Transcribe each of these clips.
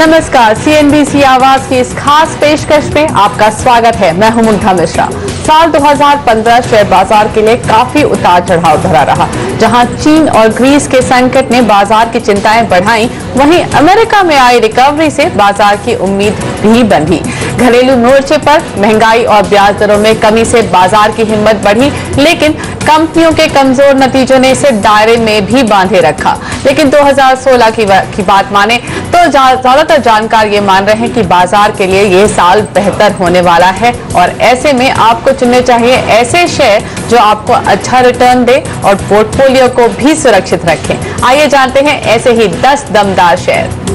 नमस्कार, सीएनबीसी आवाज की इस खास पेशकश में आपका स्वागत है। मैं हूं मुग्धा मिश्रा। साल 2015 शेयर बाजार के लिए काफी उतार चढ़ाव भरा रहा। जहां चीन और ग्रीस के संकट ने बाजार की चिंताएं बढ़ाई, वहीं अमेरिका में आई रिकवरी से बाजार की उम्मीद भी बंधी। घरेलू मोर्चे पर महंगाई और ब्याज दरों में कमी से बाजार की हिम्मत बढ़ी, लेकिन कंपनियों के कमजोर नतीजों ने इसे दायरे में भी बांधे रखा। लेकिन 2016 की बात माने तो ज्यादातर जानकार ये मान रहे हैं कि बाजार के लिए ये साल बेहतर होने वाला है और ऐसे में आपको चुनने चाहिए ऐसे शेयर जो आपको अच्छा रिटर्न दे और पोर्टफोलियो को भी सुरक्षित रखें। आइए जानते हैं ऐसे ही 10 दमदार शेयर।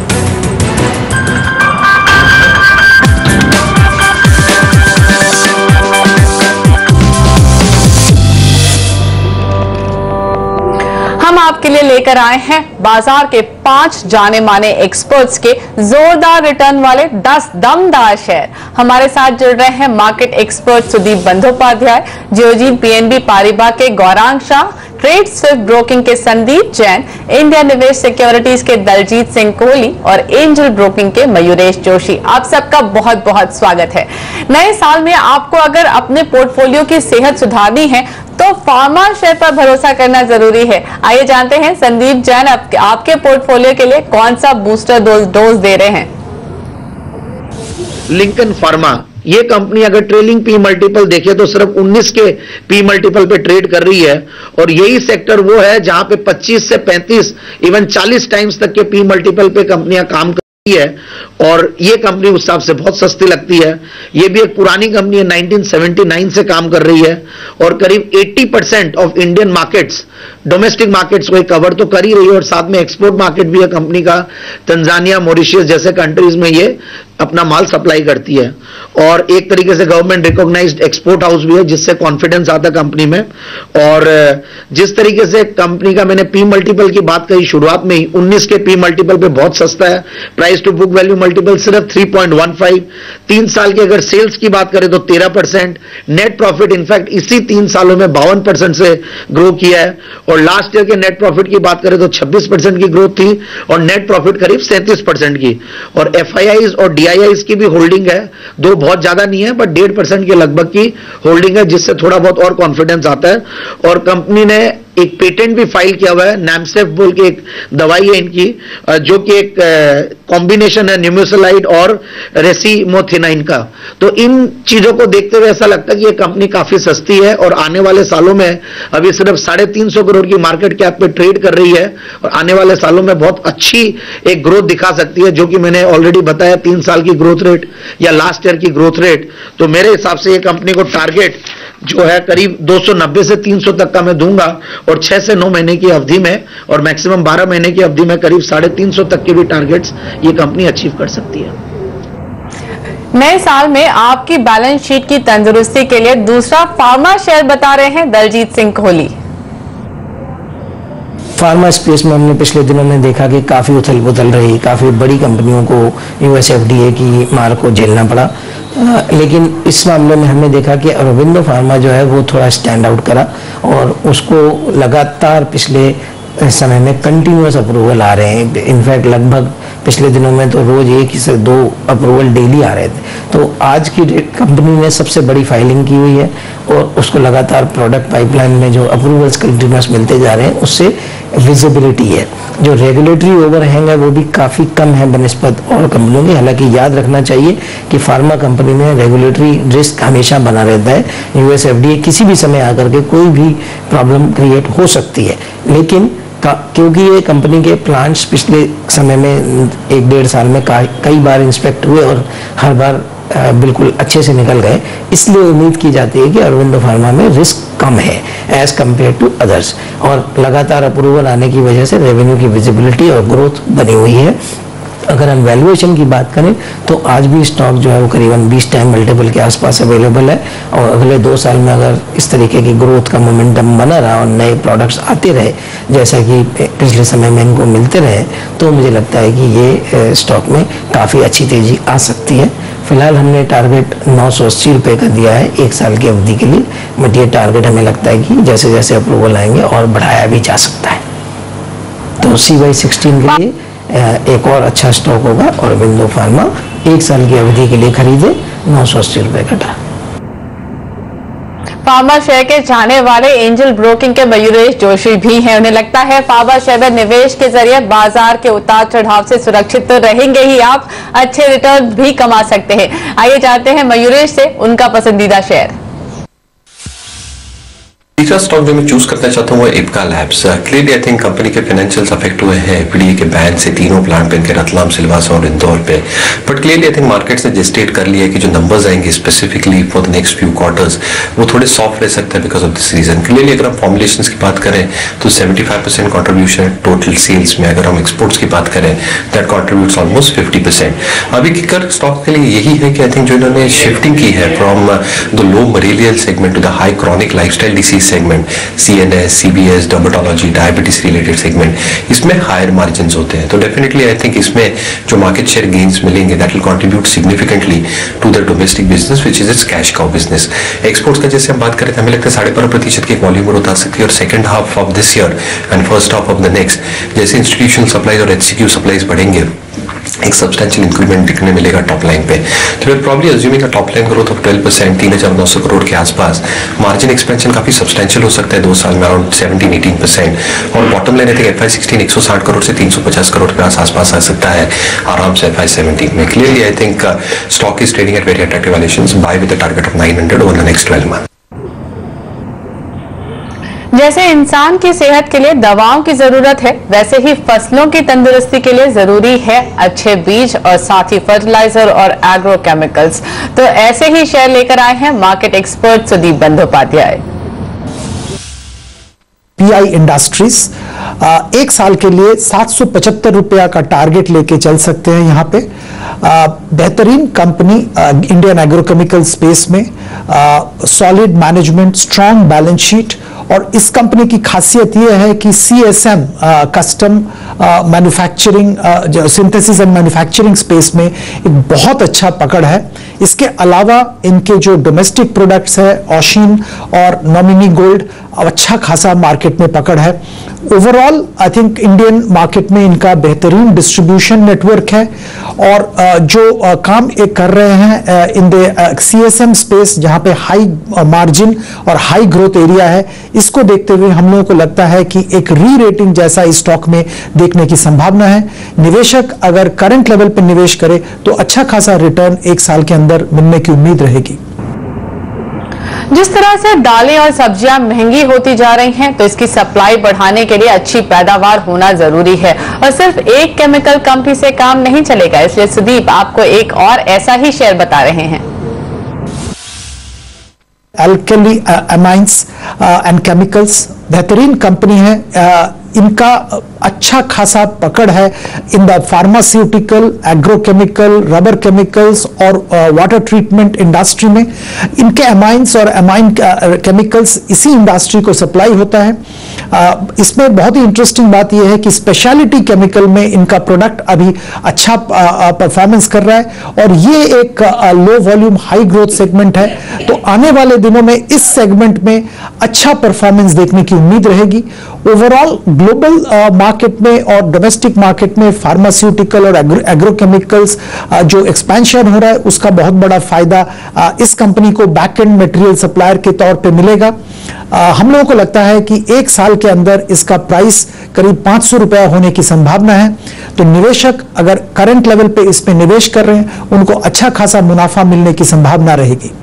हम आपके लिए लेकर आए हैं बाजार के 5 जाने माने एक्सपर्ट्स के जोरदार रिटर्न वाले 10 दमदार शेयर। हमारे साथ जुड़ रहे हैं market expert Sudeep Bandopadhyay, Geojit PNB Paribas के Gaurang Shah, trade swift broking के संदीप जैन, इंडिया निवेश सिक्योरिटीज के दलजीत सिंह कोहली और एंजल ब्रोकिंग के मयूरेश जोशी। आप सबका बहुत बहुत स्वागत है। नए साल में आपको अगर अपने पोर्टफोलियो की सेहत सुधारनी है तो फार्मा शेयर पर भरोसा करना जरूरी है। आइए जानते हैं संदीप जैन आपके पोर्टफोलियो के लिए कौन सा बूस्टर डोज दे रहे हैं। लिंकन फार्मा ये कंपनी अगर ट्रेलिंग पी मल्टीपल देखे तो सिर्फ 19 के पी मल्टीपल पे ट्रेड कर रही है और यही सेक्टर वो है जहां पे 25 से 35 इवन 40 टाइम्स तक के पी मल्टीपल पे कंपनियां काम कर रही है और ये कंपनी उस हिसाब से बहुत सस्ती लगती है। ये भी एक पुरानी कंपनी है, 1979 से काम कर रही है और करीब 80% of Indian markets, domestic markets को कवर तो कर ही रही है और साथ में एक्सपोर्ट मार्केट भी है कंपनी का। तंजानिया, मॉरिशस जैसे कंट्रीज में ये अपना माल सप्लाई करती है और एक तरीके से गवर्नमेंट रिकॉग्नाइज्ड एक्सपोर्ट हाउस भी है, जिससे कॉन्फिडेंस आता है कंपनी में। और जिस तरीके से कंपनी का मैंने पी मल्टीपल की बात कही शुरुआत में ही, 19 के पी मल्टीपल पे बहुत सस्ता है। Price to book value multiple सिर्फ 3.15। 3 साल की अगर सेल्स की बात करें तो 13%। नेट प्रॉफिट इनफैक्ट इसी 3 सालों में 52% से ग्रो किया है और लास्ट ईयर के नेट प्रॉफिट की बात करें तो 26% की ग्रोथ थी और नेट प्रॉफिट करीब 37% की। और एफआईआईज और डीआईआईज की भी होल्डिंग है, दो बहुत ज्यादा नहीं है बट 1.5% के लगभग की होल्डिंग है, जिससे थोड़ा बहुत और कॉन्फिडेंस आता है। और कंपनी ने एक पेटेंट भी फाइल किया हुआ है, नैमसेफ बोल के एक दवाई है इनकी, जो कि एक कॉम्बिनेशन है न्यूमेसलाइड और रेसिमोथिनाइन का। तो इन चीजों को देखते हुए ऐसा लगता है कि ये कंपनी काफी सस्ती है और आने वाले सालों में अभी सिर्फ 350 करोड़ की मार्केट कैप पे ट्रेड कर रही है और आने वाले सालों में बहुत अच्छी एक ग्रोथ दिखा सकती है, जो कि मैंने ऑलरेडी बताया 3 साल की ग्रोथ रेट या लास्ट ईयर की ग्रोथ रेट। तो मेरे हिसाब से ये कंपनी को टारगेट जो है करीब 290 से 300 तक का मैं दूंगा और 6 से 9 महीने की अवधि में और मैक्सिमम 12 महीने की अवधि में करीब 350 तक के भी टारगेट्स ये कंपनी अचीव कर सकती है। नए साल में आपकी बैलेंस शीट की तंदुरुस्ती के लिए दूसरा फार्मा शेयर बता रहे हैं दलजीत सिंह कोहली। फार्मा स्पेस में हमने पिछले दिनों में देखा कि काफ़ी उथल पुथल रही, काफ़ी बड़ी कंपनियों को यूएस एफडीए की मार को झेलना पड़ा। लेकिन इस मामले में हमने देखा कि अरविंदो फार्मा जो है वो थोड़ा स्टैंड आउट करा और उसको लगातार पिछले समय में कंटिन्यूअस अप्रूवल आ रहे हैं। इनफैक्ट लगभग पिछले दिनों में तो रोज 1 से 2 अप्रूवल डेली आ रहे थे। तो आज की कंपनी ने सबसे बड़ी फाइलिंग की हुई है और उसको लगातार प्रोडक्ट पाइपलाइन में जो अप्रूवल्स कंटिन्यूअस मिलते जा रहे हैं उससे विजिबिलिटी है। जो रेगुलेटरी ओवरहैंग है वो भी काफ़ी कम है बनस्पत और कंपनियों की। हालांकि याद रखना चाहिए कि फार्मा कंपनी में रेगुलेटरी रिस्क हमेशा बना रहता है। यूएस एफडीए किसी भी समय आकर के कोई भी प्रॉब्लम क्रिएट हो सकती है, लेकिन क्योंकि ये कंपनी के प्लांट्स पिछले समय में 1-1.5 साल में कई बार इंस्पेक्ट हुए और हर बार बिल्कुल अच्छे से निकल गए, इसलिए उम्मीद की जाती है कि अरविंदो फार्मा में रिस्क कम है एज कम्पेयर टू अदर्स और लगातार अप्रूवल आने की वजह से रेवेन्यू की विजिबिलिटी और ग्रोथ बनी हुई है। अगर हम वैल्यूएशन की बात करें तो आज भी स्टॉक जो है वो करीबन 20 टाइम मल्टीपल के आसपास अवेलेबल है और अगले 2 साल में अगर इस तरीके की ग्रोथ का मोमेंटम बना रहा और नए प्रोडक्ट्स आते रहे जैसा कि पिछले समय में इनको मिलते रहे तो मुझे लगता है कि ये स्टॉक में काफ़ी अच्छी तेज़ी आ सकती है। फिलहाल हमने टारगेट 980 रुपये का दिया है 1 साल की अवधि के लिए, बट ये टारगेट हमें लगता है कि जैसे जैसे अप्रूवल आएंगे और बढ़ाया भी जा सकता है। तो CY16 के लिए एक और अच्छा स्टॉक होगा औरबिंदो फार्मा। 1 साल की अवधि के लिए खरीदे, 980 रुपए घटा। फार्मा शेयर के जाने वाले एंजल ब्रोकिंग के मयूरेश जोशी भी हैं। उन्हें लगता है फार्मा शेयर में निवेश के जरिए बाजार के उतार चढ़ाव से सुरक्षित तो रहेंगे ही आप, अच्छे रिटर्न भी कमा सकते हैं। आइए जानते हैं मयूरेश से उनका पसंदीदा शेयर। तीसरा स्टॉक जो मैं चूज करना चाहता हूँ वो Ipca labs. Clearly I think company के फाइनेंशियल्स अफेक्ट हुए हैं एफडीए के बैन से, तीनों प्लांट पे इनके रतलाम, सिलवासा और इंदौर पे। But clearly I think markets ने जेस्टेट कर लिया है कि जो नंबर्स आएंगे specifically for the next few quarters वो थोड़े सॉफ्ट रह सकते हैं because of this reason. Clearly अगर हम फॉर्मुलेशंस की बात करें तो 75% कॉन्ट्रीब्यूशन टोटल सेल्स में। अगर हम एक्सपोर्ट्स की बात करें दैट कॉन्ट्रीब्यूट्स ऑलमोस्ट 50%। अभी किकर स्टॉक के लिए यही है कि आई थिंक जो इन्होंने शिफ्टिंग की है from the low malarial segment to the high chronic lifestyle disease segment, CNS, CBS, dermatology, diabetes related segment, इसमें हायर मार्जिन होते हैं। तो डेफिनेटली आई थिंक इसमें जो मार्केट शेयर गेन्स मिलेंगे that will contribute significantly to the domestic business which is its cash cow business. Exports का जैसे हम बात करें तो हमें लगता है 12.5% की वॉल्यूम ग्रोथ आ सकती है और second half of this year and first half of the next जैसे इंस्टीट्यूशनल सप्लाईज और HCQ सप्लाईज बढ़ेंगे एक सब्सटेंशियल इंक्रीमेंट दिखने मिलेगा टॉप लाइन पे। तो we probably assuming a top line growth of 12%, 3,900 crore के आसपास। मार्जिन एक्सपेंशन काफी सब्सटेंशियल हो सकता है 2 साल में, अराउंड 17-18%। और bottom line I think FY16 160 crore से 350 करोड़ के आसपास आ सकता है आराम से FY17 में। Clearly I think stock is trading at very attractive valuations, buy with a target of 900 over the next 12 month. जैसे इंसान की सेहत के लिए दवाओं की जरूरत है, वैसे ही फसलों की तंदुरुस्ती के लिए जरूरी है अच्छे बीज और साथ ही फर्टिलाइजर और एग्रो केमिकल्स। तो ऐसे ही शेयर लेकर आए हैं market expert Sudeep Bandyopadhyay. PI industries 1 साल के लिए 775 रुपया का टारगेट लेके चल सकते हैं। यहाँ पे बेहतरीन कंपनी इंडियन एग्रोकेमिकल स्पेस में, solid management, strong balance sheet, और इस कंपनी की खासियत यह है कि CSM custom manufacturing, synthesis and manufacturing space में एक बहुत अच्छा पकड़ है। इसके अलावा इनके जो डोमेस्टिक प्रोडक्ट्स है ऑशिन और नॉमिनी गोल्ड, अच्छा खासा मार्केट में पकड़ है। Overall I think Indian market में इनका बेहतरीन डिस्ट्रीब्यूशन नेटवर्क है और जो काम ये कर रहे हैं इन द CSM स्पेस जहां पे हाई मार्जिन और हाई ग्रोथ एरिया है, इसको देखते हुए हम लोगों को लगता है कि एक री रेटिंग जैसा इस स्टॉक में देखने की संभावना है। निवेशक अगर करंट लेवल पर निवेश करे तो अच्छा खासा रिटर्न 1 साल के अंदर मिलने की उम्मीद रहेगी। जिस तरह से दालें और सब्जियां महंगी होती जा रही हैं, तो इसकी सप्लाई बढ़ाने के लिए अच्छी पैदावार होना जरूरी है और सिर्फ एक केमिकल कंपनी से काम नहीं चलेगा। इसलिए सुदीप आपको एक और ऐसा ही शेयर बता रहे हैं। अल्कली अमाइंस एंड केमिकल्स बेहतरीन कंपनी है। इनका अच्छा खासा पकड़ है in the pharmaceutical, agrochemical, rubber chemicals और वाटर ट्रीटमेंट इंडस्ट्री में। इनके अमाइंस और अमाइन केमिकल्स इसी इंडस्ट्री को सप्लाई होता है। इसमें बहुत ही इंटरेस्टिंग बात यह है कि स्पेशलिटी केमिकल में इनका प्रोडक्ट अभी अच्छा परफॉर्मेंस कर रहा है और ये एक low volume high growth segment है। तो आने वाले दिनों में इस सेगमेंट में अच्छा परफॉर्मेंस देखने की उम्मीद रहेगी। ओवरऑल ग्लोबल मार्केट में और डोमेस्टिक मार्केट में फार्मास्यूटिकल और एग्रोकेमिकल्स जो एक्सपेंशन हो रहा है उसका बहुत बड़ा फायदा इस कंपनी को बैक एंड मटेरियल सप्लायर के तौर पे मिलेगा। हम लोगों को लगता है कि 1 साल के अंदर इसका प्राइस करीब 500 रुपया होने की संभावना है। तो निवेशक अगर करंट लेवल पे इसमें निवेश कर रहे हैं उनको अच्छा खासा मुनाफा मिलने की संभावना रहेगी।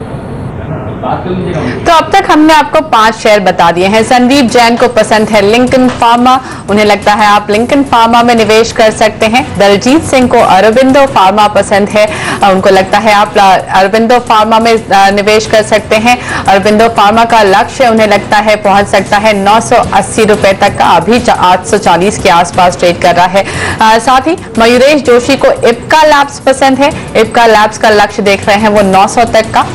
तो अब तक हमने आपको 5 शेयर बता दिए हैं। संदीप जैन को पसंद है लिंकन फार्मा, उन्हें लगता है आप लिंकन फार्मा में निवेश कर सकते हैं। दलजीत सिंह को अरबिंदो फार्मा पसंद है, उनको लगता है आप अरबिंदो फार्मा में निवेश कर सकते हैं। अरबिंदो फार्मा का लक्ष्य उन्हें लगता है पहुंच सकता है 980 रुपए तक का, अभी 840 के आसपास ट्रेड कर रहा है। साथ ही मयूरेश जोशी को इप्का लैब्स पसंद है, इप्का लैब्स का लक्ष्य देख रहे हैं वो 900 तक का।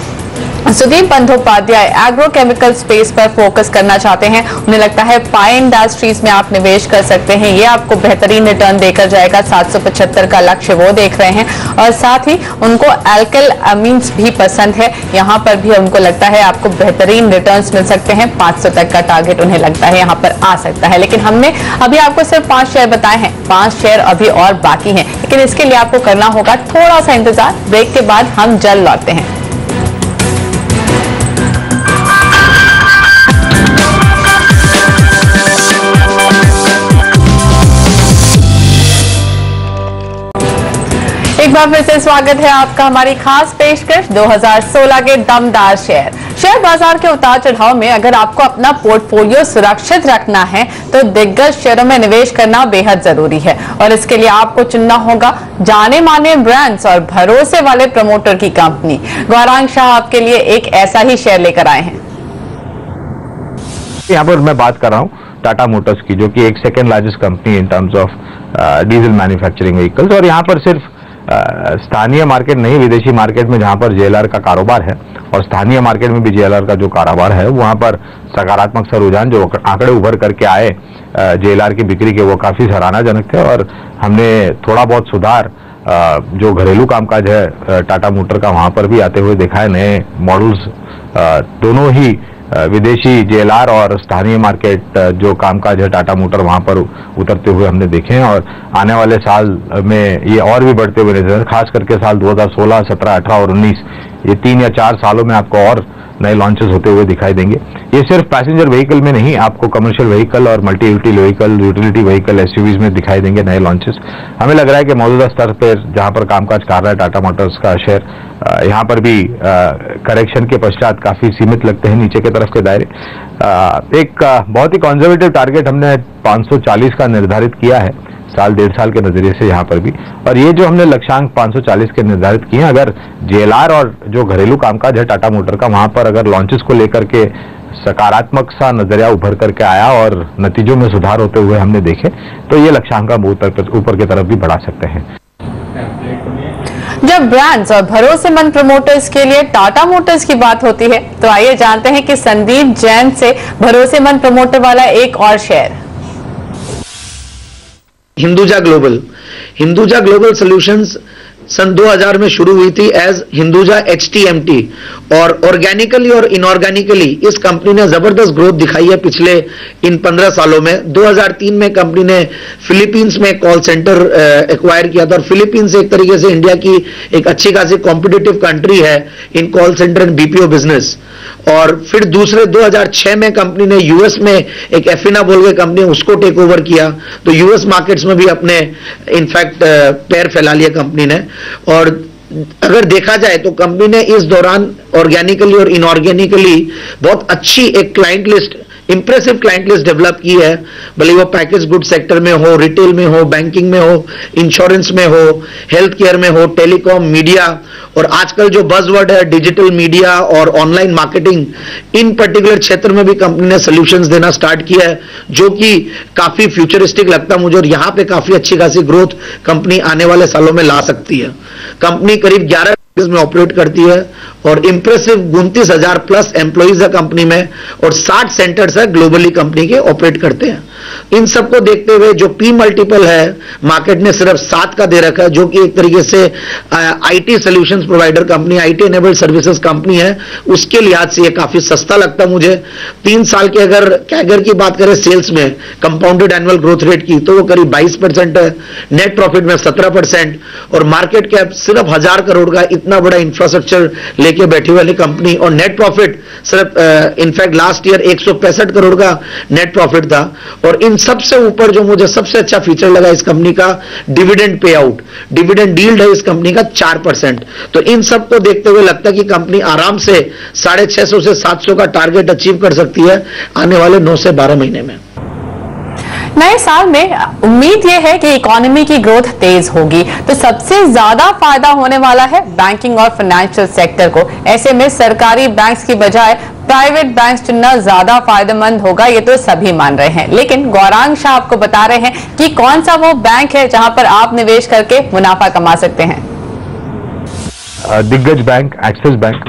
सुदीप बंदोपाध्याय एग्रोकेमिकल स्पेस पर फोकस करना चाहते हैं। उन्हें लगता है पाई इंडस्ट्रीज में आप निवेश कर सकते हैं, ये आपको बेहतरीन रिटर्न देकर जाएगा। 775 का लक्ष्य वो देख रहे हैं और साथ ही उनको एल्किल अमीन्स भी पसंद है, यहाँ पर भी उनको लगता है आपको बेहतरीन रिटर्न्स मिल सकते हैं। 500 तक का टारगेट उन्हें लगता है यहाँ पर आ सकता है। लेकिन हमने अभी आपको सिर्फ 5 शेयर बताए हैं, 5 शेयर अभी और बाकी हैं, लेकिन इसके लिए आपको करना होगा थोड़ा सा इंतजार। ब्रेक के बाद हम जल्द लौटते हैं। एक बार फिर से स्वागत है आपका हमारी खास पेशकश 2016 के दमदार शेयर बाजार के उतार चढ़ाव में अगर आपको अपना पोर्टफोलियो सुरक्षित रखना है तो दिग्गज शेयरों में निवेश करना बेहद जरूरी है और इसके लिए आपको चुनना होगा जाने माने ब्रांड्स और भरोसे वाले प्रमोटर की कंपनी। गौरांग शाह आपके लिए एक ऐसा ही शेयर लेकर आए हैं। यहाँ पर मैं बात कर रहा हूँ टाटा मोटर्स की, जो कि एक second largest company in terms of diesel manufacturing vehicles, और यहाँ पर सिर्फ स्थानीय मार्केट नहीं, विदेशी मार्केट में जहां पर जेएलआर का कारोबार है और स्थानीय मार्केट में भी जेएलआर का जो कारोबार है वहां पर सकारात्मक सा रुझान, जो आंकड़े उभर करके आए जेएलआर की बिक्री के, वो काफी सराहनाजनक थे। और हमने थोड़ा बहुत सुधार जो घरेलू कामकाज है टाटा मोटर का, वहां पर भी आते हुए देखा है। नए मॉडल्स दोनों ही विदेशी जेएलआर और स्थानीय मार्केट जो कामकाज है टाटा मोटर, वहां पर उतरते हुए हमने देखे हैं और आने वाले साल में ये और भी बढ़ते हुए नजर, खास करके साल 2016, 17, 18 और 19, ये 3 या 4 सालों में आपको और नए लॉन्चेस होते हुए दिखाई देंगे। ये सिर्फ पैसेंजर व्हीकल में नहीं, आपको कमर्शियल व्हीकल और मल्टी यूटिलिटी व्हीकल एसयूवीज में दिखाई देंगे नए लॉन्चेस। हमें लग रहा है कि मौजूदा स्तर पर जहां पर कामकाज कर रहा है टाटा मोटर्स का शेयर, यहाँ पर भी करेक्शन के पश्चात काफी सीमित लगते हैं नीचे के तरफ के दायरे। एक बहुत ही कंजर्वेटिव टारगेट हमने 540 का निर्धारित किया है साल 1.5 साल के नजरिए से यहाँ पर भी, और ये जो हमने लक्ष्यांक 540 के निर्धारित किए हैं, अगर जेएलआर और जो घरेलू कामकाज है टाटा मोटर का, वहां पर अगर लॉन्चेस को लेकर के सकारात्मक सा नजरिया उभर करके आया और नतीजों में सुधार होते हुए हमने देखे, तो ये लक्ष्यांक हम ऊपर की तरफ भी बढ़ा सकते हैं। जब ब्रांड्स और भरोसेमंद प्रमोटर्स के लिए टाटा मोटर्स की बात होती है तो आइए जानते हैं कि संदीप जैन से भरोसेमंद प्रमोटर वाला एक और शेयर। हिंदुजा ग्लोबल सॉल्यूशंस सन 2000 में शुरू हुई थी एज हिंदुजा HTMT, और ऑर्गेनिकली और इनऑर्गेनिकली इस कंपनी ने जबरदस्त ग्रोथ दिखाई है पिछले इन 15 सालों में। 2003 में कंपनी ने फिलीपींस में कॉल सेंटर एक्वायर किया था और फिलीपींस एक तरीके से इंडिया की एक अच्छी खासी कॉम्पिटिटिव कंट्री है in call centre and BPO business. और फिर दूसरे 2006 में कंपनी ने यूएस में एक एफिना बोल के कंपनी उसको टेक ओवर किया, तो यूएस मार्केट्स में भी अपने इनफैक्ट पैर फैला लिया कंपनी ने। और अगर देखा जाए तो कंपनी ने इस दौरान ऑर्गेनिकली और इनऑर्गेनिकली बहुत अच्छी एक client list, impressive client list develop की है, भले वो पैकेज गुड सेक्टर में हो, रिटेल में हो, बैंकिंग में हो, इंश्योरेंस में हो, हेल्थ केयर में हो, टेलीकॉम, मीडिया, और आजकल जो बज़वर्ड है डिजिटल मीडिया और ऑनलाइन मार्केटिंग, इन पर्टिकुलर क्षेत्र में भी कंपनी ने सॉल्यूशंस देना स्टार्ट किया है, जो कि काफी फ्यूचरिस्टिक लगता है मुझे, और यहां पे काफी अच्छी खासी ग्रोथ कंपनी आने वाले सालों में ला सकती है। कंपनी करीब 11 में ऑपरेट करती है और इंप्रेसिव 29,000 प्लस एम्प्लॉइज है कंपनी में, और 60 सेंटर्स है ग्लोबली कंपनी के ऑपरेट करते हैं। इन सबको देखते हुए जो P मल्टीपल है मार्केट ने सिर्फ 7 का दे रखा है, जो कि एक तरीके से IT solutions provider company, IT enabled services company है, उसके लिहाज से ये काफी सस्ता लगता मुझे। 3 साल के अगर कैगर की बात करें सेल्स में कंपाउंडेड एनुअल ग्रोथ रेट की, तो वो करीब 22% है, नेट प्रॉफिट में 17%, और मार्केट कैप सिर्फ 1000 करोड़ का इतना बड़ा इंफ्रास्ट्रक्चर लेके बैठी वाली कंपनी, और नेट प्रॉफिट सिर्फ इनफैक्ट लास्ट ईयर 165 करोड़ का नेट प्रॉफिट था। और इन सबसे ऊपर जो मुझे सबसे अच्छा फीचर लगा इस कंपनी का, dividend pay out, dividend yield है इस कंपनी का 4%। तो इन सबको देखते हुए लगता है कि कंपनी आराम से 650 से 700 का टारगेट अचीव कर सकती है आने वाले 9 से 12 महीने में। नए साल में उम्मीद यह है कि इकोनॉमी की ग्रोथ तेज होगी, तो सबसे ज्यादा फायदा होने वाला है बैंकिंग और फाइनेंशियल सेक्टर को। ऐसे में सरकारी बैंक्स की बजाय प्राइवेट बैंक्स चुनना ज्यादा फायदेमंद होगा, ये तो सभी मान रहे हैं। लेकिन गौरांग शाह आपको बता रहे हैं कि कौन सा वो बैंक है जहां पर आप निवेश करके मुनाफा कमा सकते हैं। दिग्गज बैंक एक्सिस बैंक,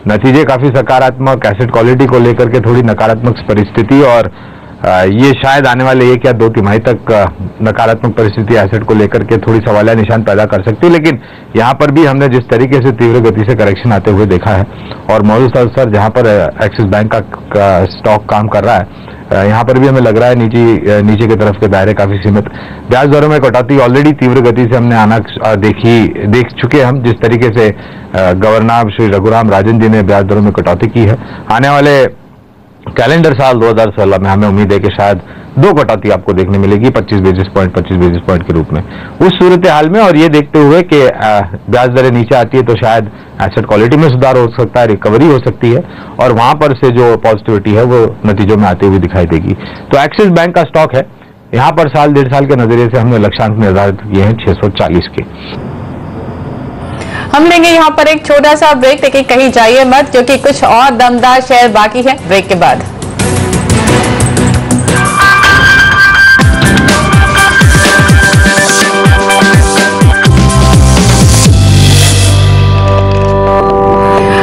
नतीजे काफी सकारात्मक, एसेट क्वालिटी को लेकर के थोड़ी नकारात्मक परिस्थिति, और ये शायद आने वाले 1 या 2 तिमाही तक नकारात्मक परिस्थिति एसेट को लेकर के थोड़ी सवालिया निशान पैदा कर सकती है। लेकिन यहाँ पर भी हमने जिस तरीके से तीव्र गति से करेक्शन आते हुए देखा है, और मौजूद अवसर जहाँ पर एक्सिस बैंक का स्टॉक काम कर रहा है, यहाँ पर भी हमें लग रहा है नीचे की तरफ के दायरे काफी सीमित। ब्याज दरों में कटौती ऑलरेडी तीव्र गति से हमने आना देख चुके हम, जिस तरीके से गवर्नर श्री रघुराम राजन जी ने ब्याज दरों में कटौती की है। आने वाले कैलेंडर साल 2016 में हमें उम्मीद है कि शायद 2 कटौती आपको देखने मिलेगी 25 बेसिस पॉइंट के रूप में। उस सूरत हाल में और ये देखते हुए कि ब्याज दरें नीचे आती है तो शायद एसेट क्वालिटी में सुधार हो सकता है, रिकवरी हो सकती है, और वहां पर से जो पॉजिटिविटी है वो नतीजों में आते हुए दिखाई देगी। तो एक्सिस बैंक का स्टॉक है, यहाँ पर साल 1.5 साल के नजरिए से हमने लक्ष्यांक निर्धारित किए हैं 640 के। हम लेंगे यहाँ पर एक छोटा सा ब्रेक, लेकिन कहीं जाइए मत, क्योंकि कुछ और दमदार शेयर बाकी है ब्रेक के बाद।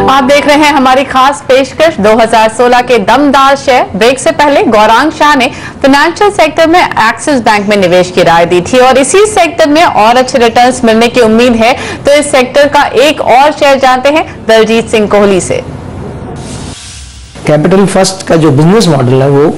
आप देख रहे हैं हमारी खास पेशकश 2016 के दमदार शेयर। ब्रेक से पहले गौरांग शाह ने फाइनेंशियल सेक्टर में एक्सिस बैंक में निवेश की राय दी थी, और इसी सेक्टर में और अच्छे रिटर्न्स मिलने की उम्मीद है। तो इस सेक्टर का एक और शेयर जानते हैं दलजीत सिंह कोहली से। कैपिटल फर्स्ट का जो बिजनेस मॉडल है वो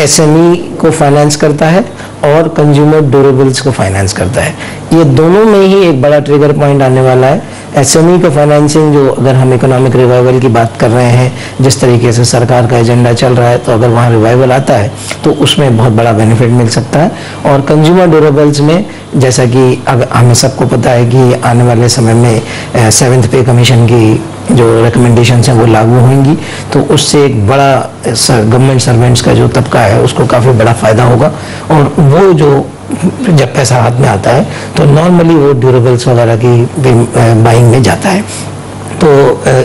एसएमई को फाइनेंस करता है और कंज्यूमर ड्यूरेबल्स को फाइनेंस करता है। ये दोनों में ही एक बड़ा ट्रिगर पॉइंट आने वाला है। एसएमई का फाइनेंसिंग, जो अगर हम इकोनॉमिक रिवाइवल की बात कर रहे हैं, जिस तरीके से सरकार का एजेंडा चल रहा है, तो अगर वहाँ रिवाइवल आता है तो उसमें बहुत बड़ा बेनिफिट मिल सकता है। और कंज्यूमर ड्यूरेबल्स में, जैसा कि अगर हमें सबको पता है कि आने वाले समय में 7th पे कमीशन की जो रिकमेंडेशन हैं वो लागू होंगी, तो उससे एक बड़ा गवर्नमेंट सर्वेंट्स का जो तबका है उसको काफ़ी बड़ा फायदा होगा। और वो जो जब पैसा हाथ में आता है तो नॉर्मली वो ड्यूरेबल्स वगैरह की बाइंग में जाता है। तो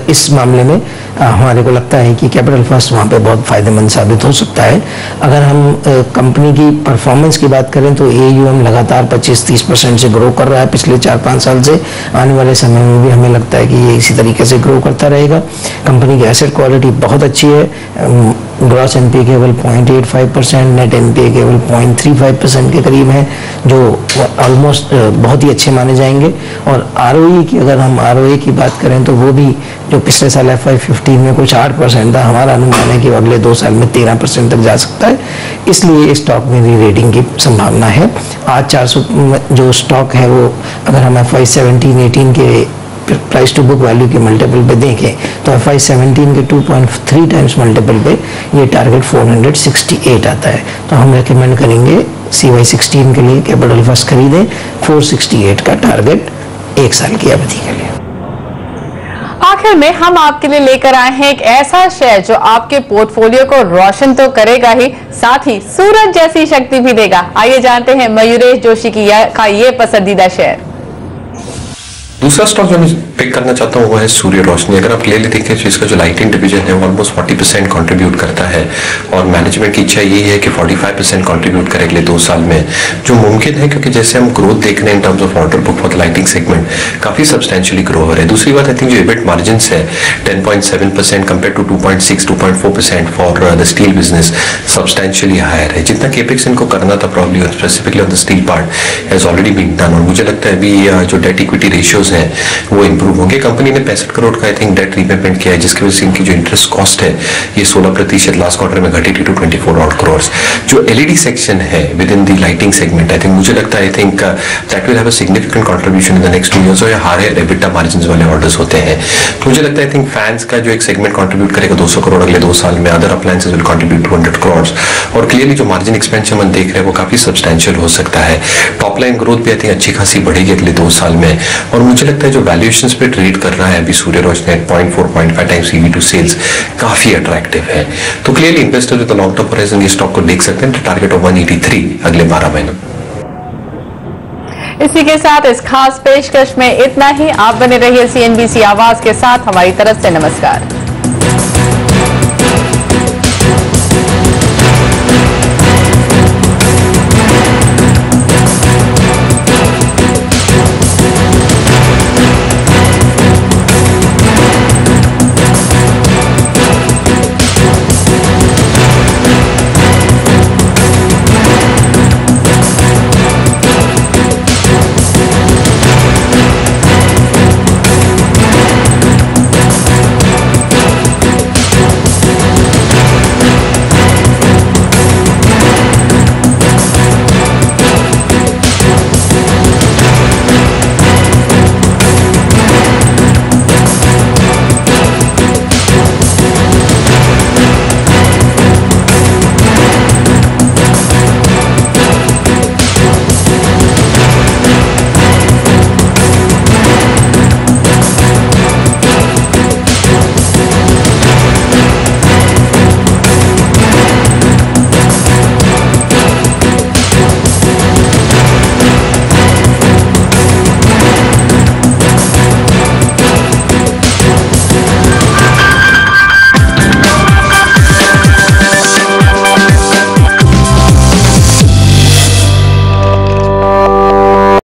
इस मामले में हमारे को लगता है कि कैपिटल फर्स्ट वहाँ पे बहुत फायदेमंद साबित हो सकता है। अगर हम कंपनी की परफॉर्मेंस की बात करें तो AUM लगातार 25-30% से ग्रो कर रहा है पिछले 4-5 साल से। आने वाले समय में भी हमें लगता है कि ये इसी तरीके से ग्रो करता रहेगा। कंपनी की एसेट क्वालिटी बहुत अच्छी है। ग्रॉस NPA केवल 0.85%, नेट NPA केवल 0.35% के करीब है, जो ऑलमोस्ट बहुत ही अच्छे माने जाएंगे। और ROE की, अगर हम ROA की बात करें तो वो भी जो पिछले साल FY15 में कुछ 8% था, हमारा अनुमान है कि अगले 2 साल में 13% तक जा सकता है। इसलिए इस स्टॉक में री रेटिंग की संभावना है। आज 400 जो स्टॉक है वो, अगर हम FY17-18 के प्राइस टू बुक वैल्यू के मल्टीपल पे देखें तो FY17 के 2.3 टाइम्स मल्टीपल पे ये टारगेट 468 आता है। तो हम रेकमेंड करेंगे CY16 के लिए कैपिटल फर्स्ट खरीदें, 468 का टारगेट 1 साल की अवधि के लिए। आखिर में हम आपके लिए लेकर आए हैं एक ऐसा शेयर जो आपके पोर्टफोलियो को रोशन तो करेगा ही, साथ ही सूरज जैसी शक्ति भी देगा। आइए जानते हैं मयूरेश जोशी का ये पसंदीदा शेयर। दूसरा स्टॉक जो मैं पिक करना चाहता हूँ वो है सूर्य रोशनी। अगर आप क्लियरली देखें तो इसका जो लाइटिंग डिवीजन है वो ऑलमोस्ट 40% कंट्रीब्यूट करता है, और मैनेजमेंट की इच्छा यही है कि 45% कंट्रीब्यूट करे अगले 2 साल में, जो मुमकिन है क्योंकि जैसे हम ग्रोथ देख रहे हैं in terms of order book for the lighting segment काफी सब्सटेंशियली ग्रो हो रहे हैं। दूसरी बात, आई थिंक जो EBIT मार्जिन है 10.7% compare to 2.6-2.4% for the steel business substantially higher है। जितना केपेक्स इनको करना था probably specifically on the steel part has already been done, और मुझे लगता है अभी जो डेट इक्विटी रेशियोज हैं वो इंप्रूव होंगे। कंपनी ने 65 करोड़ का आई थिंक डेट रीपेमेंट किया है, जिसकी वजह से इनकी जो इंटरेस्ट कॉस्ट है ये 16% लास्ट क्वार्टर में घटी थी टू 24 करोड़। जो LED सेक्शन है with in the lighting segment, I think मुझे लगता है I think that will have a significant contribution in the next 2 years, और ये हायर EBITDA मार्जिन्स वाले ऑर्डर्स होते हैं। तो मुझे लगता है आई थिंक फैंस का जो एक सेगमेंट कंट्रीब्यूट करेगा 200 करोड़ अगले 2 साल में, other appliances will contribute 200 crore, और क्लियरली जो मार्जिन एक्सपेंशन हम देख रहे हैं वो काफी सब्सटेंशियल हो सकता है। टॉप लाइन ग्रोथ भी आई थिंक अच्छी खासी बढ़ेगी अगले 2 साल में, और मुझे लगता है जो वैल्यूएशंस पे ट्रेड कर रहा है अभी सूर्य रोशनी 0.4-0.5 टाइम्स EV टू सेल्स काफी अट्रैक्टिव है। तो clearly investor with long term horizon ये स्टॉक को देख सकते हैं। टारगेट ऑफ 183 अगले 12 महीनों। इसी के साथ इस खास पेशकश में इतना ही। आप बने रहिए CNBC आवाज के साथ। हमारी तरफ से नमस्कार।